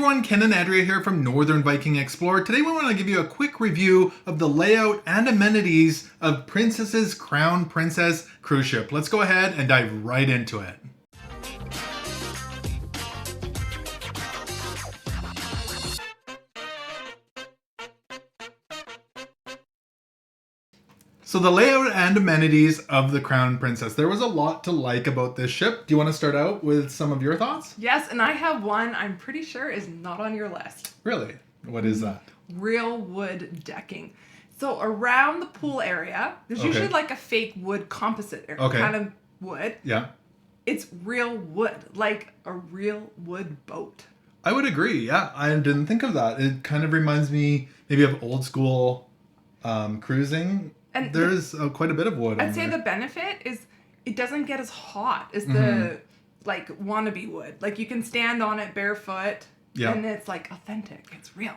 everyone, Ken and Andrea here from Northern Viking Explorer. Today we want to give you a quick review of the layout and amenities of Princess's Crown Princess cruise ship. Let's go ahead and dive right into it. So the layout and amenities of the Crown Princess. There was a lot to like about this ship. Do you want to start out with some of your thoughts? Yes, and I have one I'm pretty sure is not on your list. Really? What is that? Real wood decking. So around the pool area, there's usually like a fake wood composite kind of wood. Yeah. It's real wood, like a real wood boat. I would agree, yeah. I didn't think of that. It kind of reminds me maybe of old school cruising. And there's quite a bit of wood. I'd say the benefit is it doesn't get as hot as the like wannabe wood. Like you can stand on it barefoot, and it's like authentic. It's real.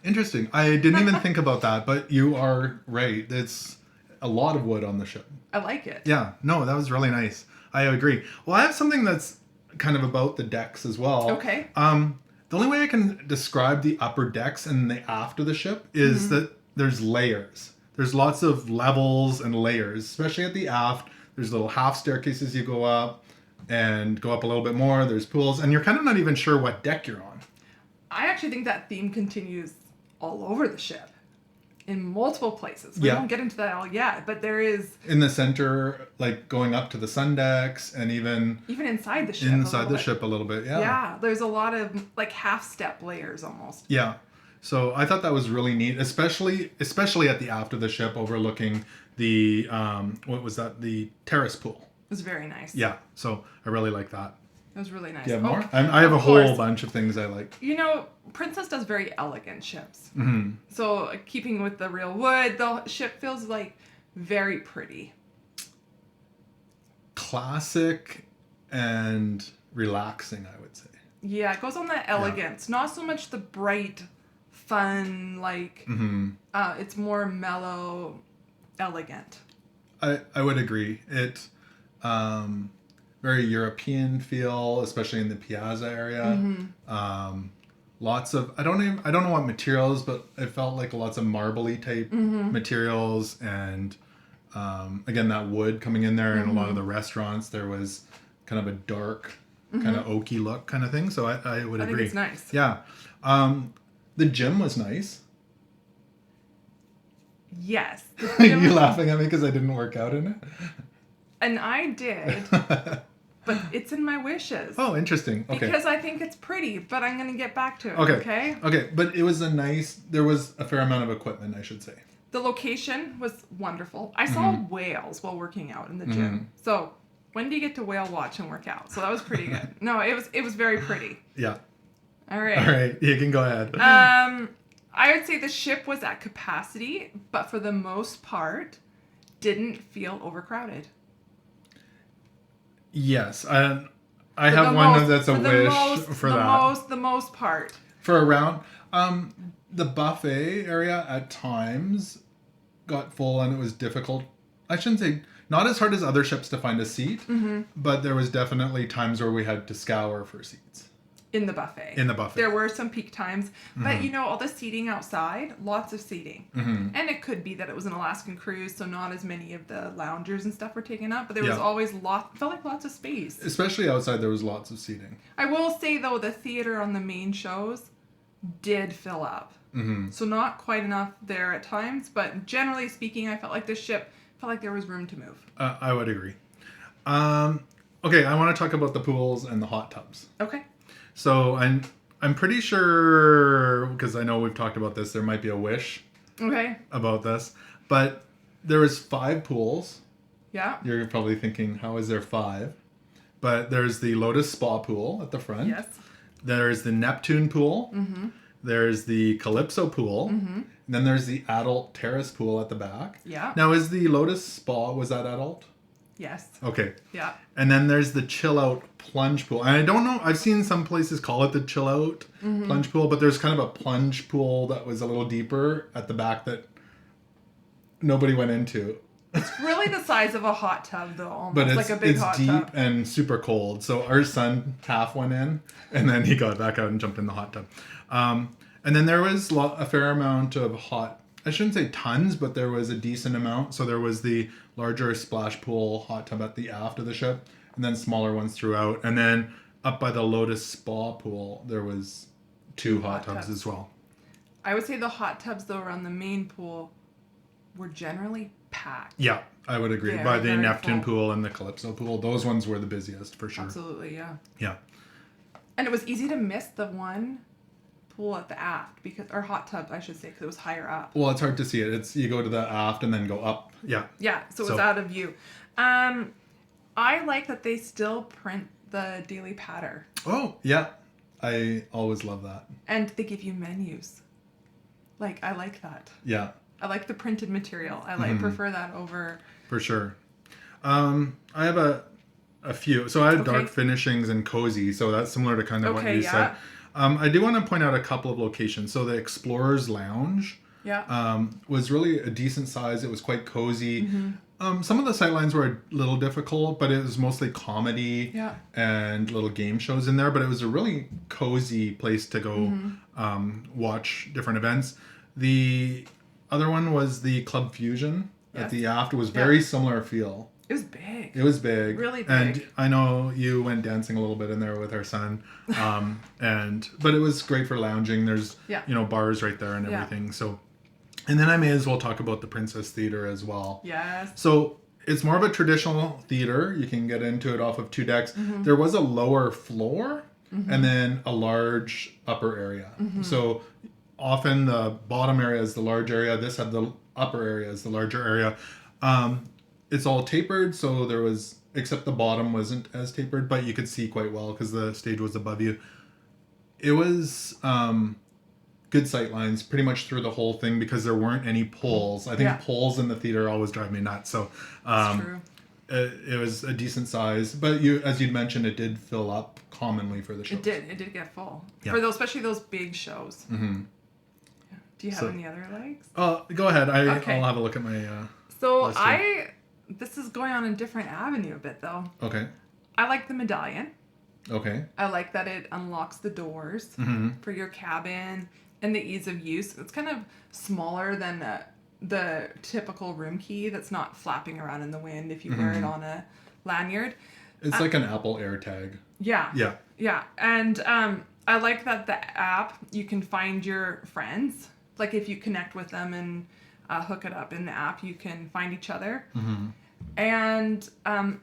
Interesting. I didn't even think about that, but you are right. It's a lot of wood on the ship. I like it. Yeah. No, that was really nice. I agree. Well, I have something that's kind of about the decks as well. Okay. The only way I can describe the upper decks and the aft of the ship is that there's layers. There's lots of levels and layers, especially at the aft. There's little half staircases you go up and go up a little bit more. There's pools, and you're kind of not even sure what deck you're on. I actually think that theme continues all over the ship in multiple places. We don't get into that all yet, but there is... In the center, like going up to the sun decks and even inside the ship. Inside the ship a little bit, yeah. Yeah, there's a lot of like half-step layers almost. Yeah. So I thought that was really neat, especially at the aft of the ship overlooking the, the terrace pool. It was very nice. Yeah, so I really like that. It was really nice. Do you have more? I have a whole bunch of things I like. You know, Princess does very elegant ships. Mm-hmm. So keeping with the real wood, the ship feels like very pretty. Classic and relaxing, I would say. Yeah, it goes on that elegance. Yeah. Not so much the bright... fun, like it's more mellow, elegant. I would agree. It very European feel, especially in the Piazza area. Lots of I don't know what materials, but it felt like lots of marbly type materials, and again that wood coming in there. In a lot of the restaurants there was kind of a dark, kind of oaky look kind of thing. So I would agree. I think it's nice. Yeah. The gym was nice. Yes. Are you laughing at me because I didn't work out in it? And I did. But it's in my wishes. Oh, interesting. Okay. Because I think it's pretty, but I'm going to get back to it. Okay. Okay. But it was there was a fair amount of equipment, I should say. The location was wonderful. I saw whales while working out in the gym. So when do you get to whale watch and work out? So that was pretty good. No, it was very pretty. Yeah. All right. All right. You can go ahead. I would say the ship was at capacity, but for the most part, didn't feel overcrowded. Yes. I have one that's a wish for that. The most part. For around, the buffet area at times got full and it was difficult. I shouldn't say not as hard as other ships to find a seat, but there was definitely times where we had to scour for seats. In the buffet. There were some peak times. But, all the seating outside, lots of seating. And it could be that it was an Alaskan cruise, so not as many of the loungers and stuff were taken up. But there was always felt like lots of space. Especially outside, there was lots of seating. I will say, though, the theater on the main shows did fill up. So not quite enough there at times. But generally speaking, I felt like this ship felt like there was room to move. I would agree. Okay, I want to talk about the pools and the hot tubs. Okay. So I'm pretty sure, because I know we've talked about this, there might be a wish about this. But there was 5 pools. Yeah. You're probably thinking, how is there 5? But there's the Lotus Spa pool at the front. Yes. There's the Neptune pool. There's the Calypso pool. And then there's the Adult Terrace pool at the back. Yeah. Now, is the Lotus Spa, was that adult? Yes. Okay. Yeah. And then there's the chill out plunge pool. And I don't know, I've seen some places call it the chill out plunge pool, but there's kind of a plunge pool that was a little deeper at the back that nobody went into. It's really the size of a hot tub, though, almost but like a big hot tub. It's deep and super cold. So our son half went in, and then he got back out and jumped in the hot tub. And then there was a fair amount of I shouldn't say tons, but there was a decent amount. So there was the larger splash pool hot tub at the aft of the ship, and then smaller ones throughout. And then up by the Lotus Spa pool, there was 2 hot tubs as well. I would say the hot tubs, though, around the main pool were generally packed. Yeah, I would agree. By the Neptune pool and the Calypso pool, those ones were the busiest for sure. Absolutely, yeah. Yeah. And it was easy to miss the one pool at the aft, or hot tub, I should say, because it was higher up. Well, it's hard to see it. You go to the aft and then go up. Yeah. Yeah, so it was out of view. I like that they still print the daily patter. Oh, yeah. I always love that. And they give you menus. Like, I like that. Yeah. I like the printed material. Prefer that over... For sure. I have a few. So I have dark finishings and cozy. So that's similar to kind of what you said. I do want to point out a couple of locations. So the Explorer's Lounge was really a decent size. It was quite cozy. Mm-hmm. Some of the sightlines were a little difficult, but it was mostly comedy and little game shows in there. But it was a really cozy place to go watch different events. The other one was the Club Fusion at the aft. It was very similar feel. It was big. It was big. Really big. And I know you went dancing a little bit in there with our son. But it was great for lounging. There's, bars right there and everything. Yeah. So, and then I may as well talk about the Princess Theater as well. Yes. So it's more of a traditional theater. You can get into it off of 2 decks. Mm-hmm. There was a lower floor and then a large upper area. Mm-hmm. So often the bottom area is the large area. This had the upper area as the larger area. It's all tapered, so there was, except the bottom wasn't as tapered, but you could see quite well because the stage was above you. It was good sight lines pretty much through the whole thing because there weren't any poles. I think poles in the theater always drive me nuts. So That's true. It was a decent size, but as you'd mentioned, it did fill up commonly for the shows. It did get full for those, especially those big shows. Mm-hmm. Yeah. Do you have any other legs? Go ahead. I'll have a look at my. So this is going on a different avenue a bit though. Okay. I like the medallion. Okay. I like that it unlocks the doors for your cabin and the ease of use. It's kind of smaller than the typical room key that's not flapping around in the wind if you wear it on a lanyard. It's like an Apple AirTag. Yeah. Yeah. Yeah. And I like that the app, you can find your friends. Like if you connect with them and hook it up in the app, you can find each other. Mm-hmm. And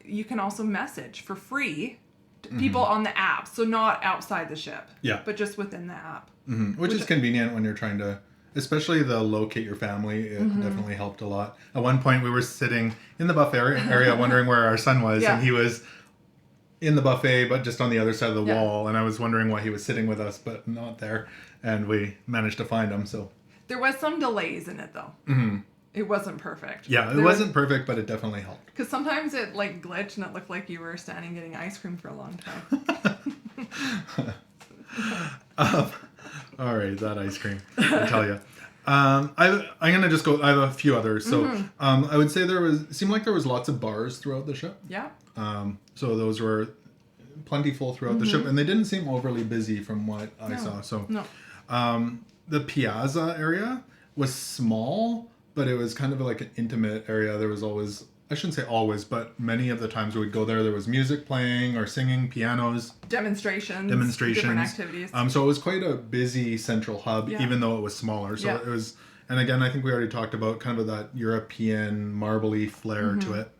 you can also message for free to people on the app. So not outside the ship. Yeah. But just within the app. Mm-hmm. Which is convenient when you're trying to, especially the locate your family. It definitely helped a lot. At one point we were sitting in the buffet area wondering where our son was. And he was in the buffet, but just on the other side of the wall. And I was wondering why he was sitting with us, but not there. And we managed to find him. So there was some delays in it though. Mm-hmm. It wasn't perfect. Yeah, it wasn't perfect, but it definitely helped. Because sometimes it glitched and it looked like you were standing getting ice cream for a long time. All right, that ice cream, I tell you. I'm gonna just go. I have a few others. So I would say seemed like there was lots of bars throughout the ship. Yeah. So those were plentiful throughout the ship, and they didn't seem overly busy from what I saw. So the piazza area was small, but it was kind of like an intimate area. There was always, I shouldn't say always, but many of the times we'd go there was music playing or singing, pianos. Demonstrations. Different activities. So it was quite a busy central hub, even though it was smaller. So it was, and again, I think we already talked about kind of that European marbly flair to it.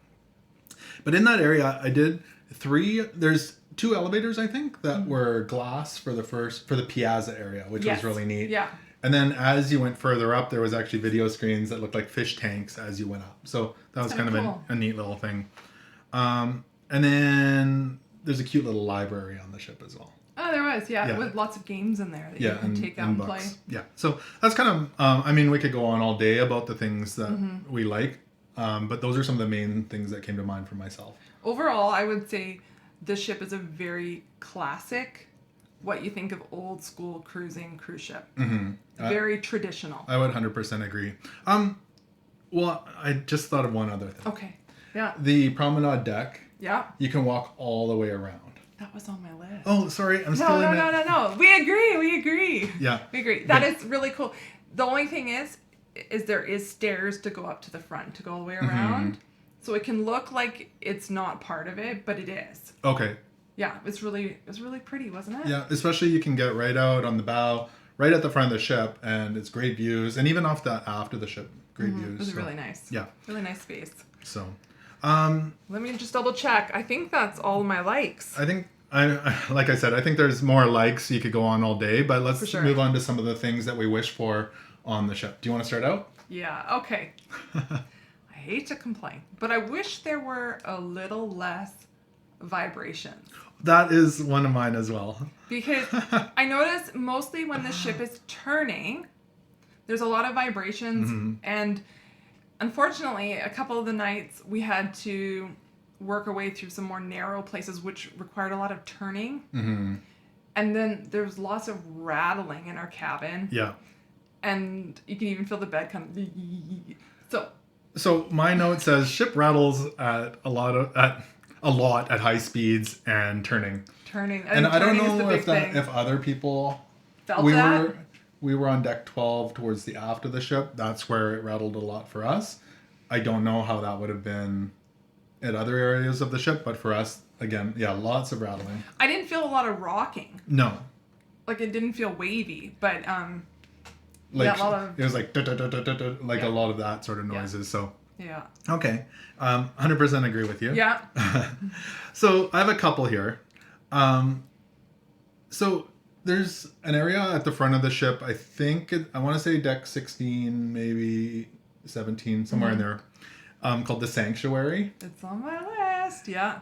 But in that area, I did there's 2 elevators, I think, that were glass for the piazza area, which was really neat. Yeah. And then as you went further up, there was actually video screens that looked like fish tanks as you went up. So that was kind of a neat little thing. And then there's a cute little library on the ship as well. Oh, there was, with lots of games in there that you can take out and play. Yeah, so that's kind of, we could go on all day about the things that we like, but those are some of the main things that came to mind for myself. Overall, I would say this ship is a very classic, what you think of old school cruise ship. Mm-hmm. Very traditional. I would 100% agree. Well, I just thought of one other thing. Okay. Yeah. The promenade deck. Yeah. You can walk all the way around. That was on my list. Oh, sorry. I'm stealing it. No. We agree. Yeah. We agree. That is really cool. The only thing is there is stairs to go up to the front to go all the way around. Mm-hmm. So it can look like it's not part of it, but it is. Okay. Yeah, it was really pretty, wasn't it? Yeah, especially you can get right out on the bow, right at the front of the ship, and it's great views, and even off the aft of the ship, great views. It was really nice. Yeah. Really nice space. So, let me just double check. I think that's all of my likes. I think, like I said, I think there's more likes. You could go on all day, but let's move on to some of the things that we wish for on the ship. Do you want to start out? Yeah, okay. I hate to complain, but I wish there were a little less vibrations. That is one of mine as well. Because I notice mostly when the ship is turning, there's a lot of vibrations, and unfortunately, a couple of the nights we had to work our way through some more narrow places, which required a lot of turning. Mm-hmm. And then there's lots of rattling in our cabin. Yeah. And you can even feel the bed kind of... So my note says ship rattles at a lot at high speeds and turning. And I don't know if other people felt that. We were on deck 12 towards the aft of the ship. That's where it rattled a lot for us. I don't know how that would have been at other areas of the ship, but for us, again, yeah, lots of rattling. I didn't feel a lot of rocking. No. Like it didn't feel wavy, but like, it was like a lot of that sort of noises. Yeah. So yeah. Okay. 100% agree with you. Yeah. So I have a couple here. So there's an area at the front of the ship. I want to say deck 16, maybe 17, somewhere in there, called the Sanctuary. It's on my list. Yeah.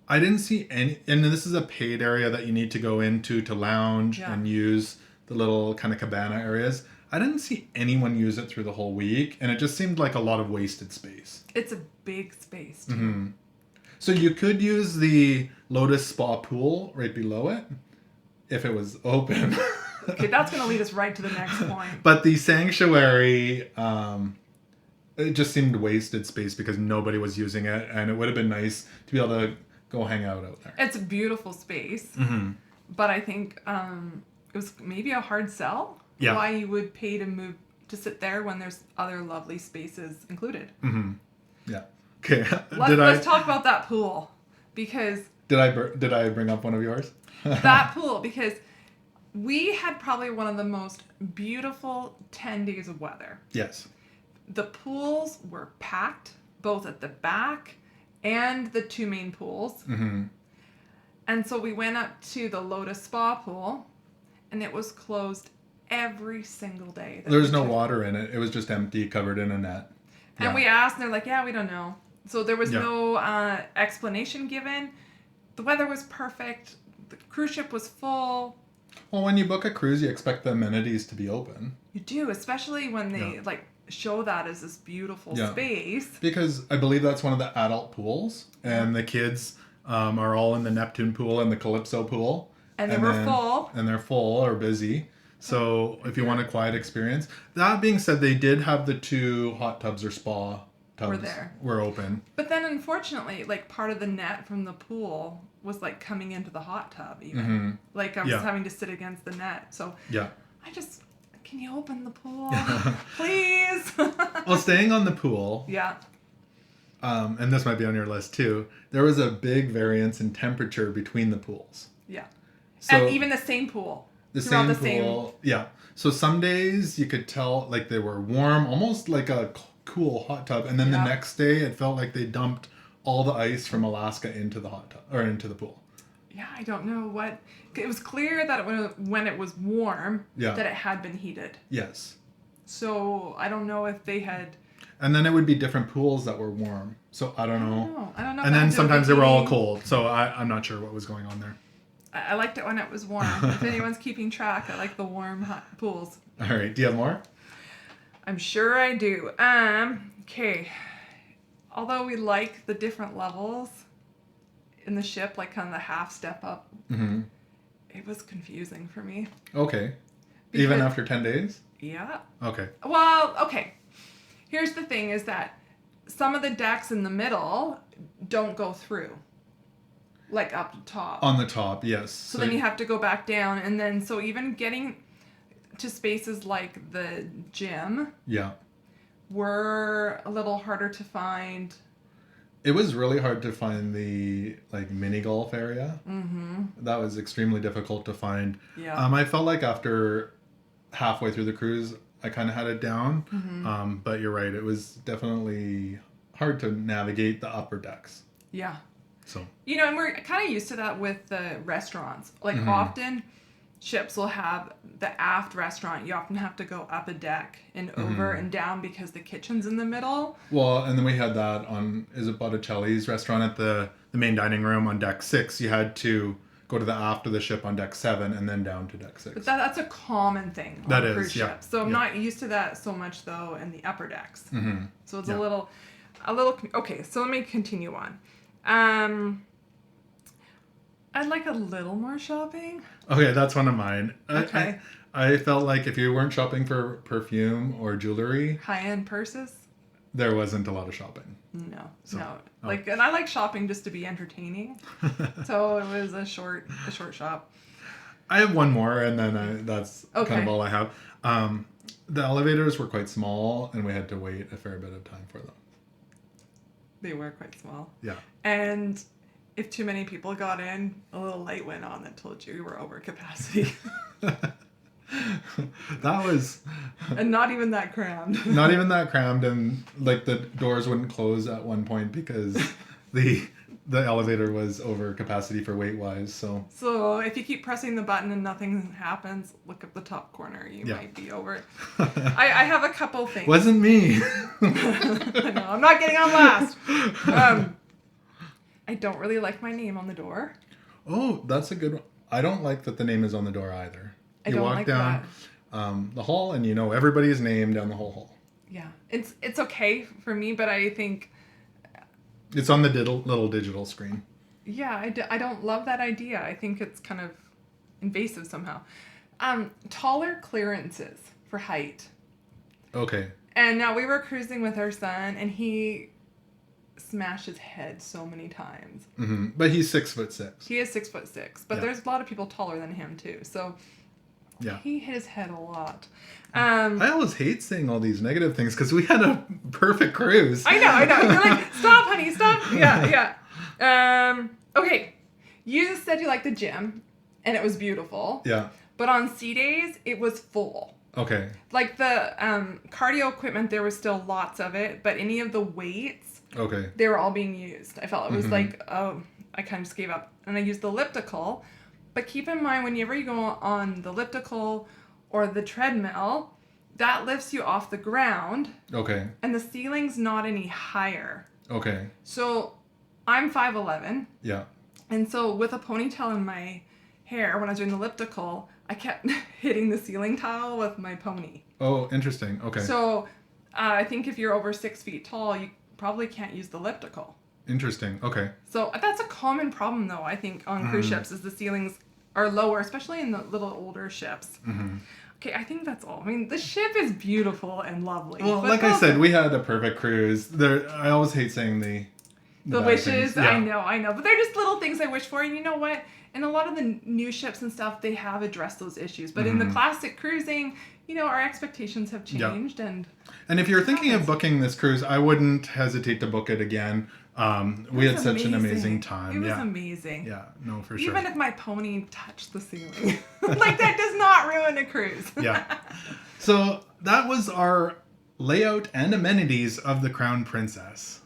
I didn't see any, and this is a paid area that you need to go into to lounge and use the little kind of cabana areas. I didn't see anyone use it through the whole week, and it just seemed like a lot of wasted space. It's a big space, too. Mm-hmm. So you could use the Lotus Spa pool right below it if it was open. Okay, that's going to lead us right to the next point. But the Sanctuary, it just seemed wasted space because nobody was using it, and it would have been nice to be able to go hang out there. It's a beautiful space, but I think it was maybe a hard sell. Yeah. Why you would pay to sit there when there's other lovely spaces included. Mm-hmm. Yeah. Okay. Let's talk about that pool, because did I bring up one of yours? That pool, because we had probably one of the most beautiful 10 days of weather. Yes. The pools were packed, both at the back and the two main pools. Mm-hmm. And so we went up to the Lotus Spa pool, and it was closed every single day. There was no water in it. It was just empty, covered in a net. And we asked, and they're like, yeah, we don't know. So there was no explanation given. The weather was perfect. The cruise ship was full. Well, when you book a cruise, you expect the amenities to be open. You do, especially when they show that as this beautiful space. Because I believe that's one of the adult pools, and the kids are all in the Neptune pool and the Calypso pool. And they were full. And they're full or busy. So if you want a quiet experience. That being said, they did have the two hot tubs or spa tubs were open. But then unfortunately, part of the net from the pool was coming into the hot tub even. I was having to sit against the net. So can you open the pool? Please? Well, staying on the pool. Yeah. And this might be on your list too. There was a big variance in temperature between the pools. Yeah. So, and even the same pool. The same pool. Yeah. So some days you could tell they were warm, almost like a cool hot tub. And then the next day it felt like they dumped all the ice from Alaska into the hot tub or into the pool. Yeah, I don't know what. It was clear that when it was warm, that it had been heated. Yes. So I don't know if they had. And then it would be different pools that were warm. So I don't know. I don't know. And then sometimes they were all cold. So I'm not sure what was going on there. I liked it when it was warm. If anyone's keeping track, I like the warm hot pools. All right. Do you have more? I'm sure I do. Okay. Although we like the different levels in the ship, kind of the half step up, it was confusing for me. Okay. Even after 10 days? Yeah. Okay. Well, okay. Here's the thing is that some of the decks in the middle don't go through. Like up top. On the top, yes. So then you have to go back down. And then, so even getting to spaces like the gym. Yeah. Were a little harder to find. It was really hard to find the like mini golf area. Mm-hmm. That was extremely difficult to find. Yeah. I felt like after halfway through the cruise, I kind of had it down. Mm-hmm. But you're right. It was definitely hard to navigate the upper decks. Yeah. So. You know, and we're kind of used to that with the restaurants. Like often ships will have the aft restaurant. You often have to go up a deck and over and down because the kitchen's in the middle. Well, and then we had that on, is it Botticelli's restaurant at the main dining room on deck 6. You had to go to the aft of the ship on deck 7 and then down to deck 6. But that's a common thing on cruise ships. So I'm not used to that so much though in the upper decks. Mm-hmm. So it's a little, okay, so let me continue on. I'd like a little more shopping. Okay, that's one of mine. Okay. I felt like if you weren't shopping for perfume or jewelry... High-end purses? There wasn't a lot of shopping. No. Like, and I like shopping just to be entertaining. So it was a short shop. I have one more, and then that's kind of all I have. The elevators were quite small, and we had to wait a fair bit of time for them. They were quite small. Yeah. And... if too many people got in, a little light went on that told you were over capacity. That was... and not even that crammed. Not even that crammed, and like the doors wouldn't close at one point because the elevator was over capacity for weight-wise, so... So if you keep pressing the button and nothing happens, look at the top corner. You might be over it. I have a couple things. Wasn't me. I know, I'm not getting on last. I don't really like my name on the door. Oh, that's a good one. I don't like that the name is on the door either. You walk down the hall and you know everybody's name down the whole hall. Yeah. It's okay for me, but I think... it's on the little digital screen. Yeah, I don't love that idea. I think it's kind of invasive somehow. Taller clearances for height. Okay. And now we were cruising with our son and he... smash his head so many times. Mm-hmm. But he's 6'6". He is 6'6", but there's a lot of people taller than him too. So he hit his head a lot. I always hate saying all these negative things because we had a perfect cruise. I know. You're like, stop, honey, stop. Yeah. Okay. You said you liked the gym, and it was beautiful. Yeah. But on sea days, it was full. Okay. Like the cardio equipment, there was still lots of it, but any of the weights. Okay. They were all being used. I felt it was like, oh, I kind of just gave up. And I used the elliptical. But keep in mind, whenever you go on the elliptical or the treadmill, that lifts you off the ground. Okay. And the ceiling's not any higher. Okay. So I'm 5'11". Yeah. And so with a ponytail in my hair, when I was doing the elliptical, I kept hitting the ceiling tile with my pony. Oh, interesting. Okay. So I think if you're over 6 feet tall, you probably can't use the elliptical. Interesting. Okay. So that's a common problem, though, I think, on cruise ships, is the ceilings are lower, especially in the little older ships. Mm-hmm. Okay, I think that's all. I mean, the ship is beautiful and lovely. Well, like I said, we had a perfect cruise. I always hate saying the wishes. Yeah. I know. But they're just little things I wish for. And you know what? In a lot of the new ships and stuff, they have addressed those issues. But in the classic cruising, our expectations have changed. Yeah. And if you're thinking of booking this cruise, I wouldn't hesitate to book it again. We had such an amazing time. It was amazing. Yeah, no, for sure. Even if my pony touched the ceiling. Like, that does not ruin a cruise. Yeah. So that was our layout and amenities of the Crown Princess.